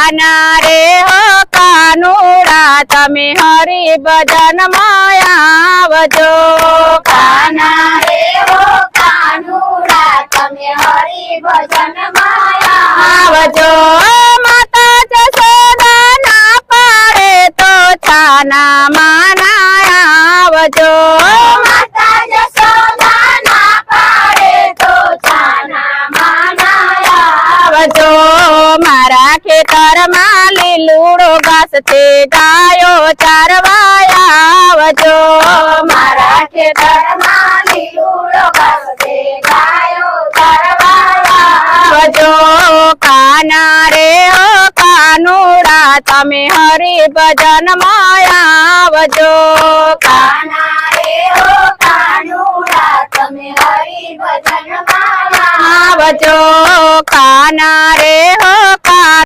કાના રે હો કાનુડા તમે હરિ ભજન માં આવજો કાના રે હો કાનુડા તમે હરિ ભજન માં આવજો માતા જશોદા ના પાડે તો છાના માના આવજો માતા જશોદા ના પાડે તો છાના માના આવજો મારા ખેતરમાં લીલુડો ઘાસ છે ગાયો ચારવા આવજો મારા ખેતરમાં લીલુડો ઘાસ છે ગાયો ચરવા આવજો કાના રે ઓ કાનુડા તમે હરિ ભજન માં આવજો કાના રે હો કાનુડા તમે હરિ ભજન માં આવજો કાના રે હો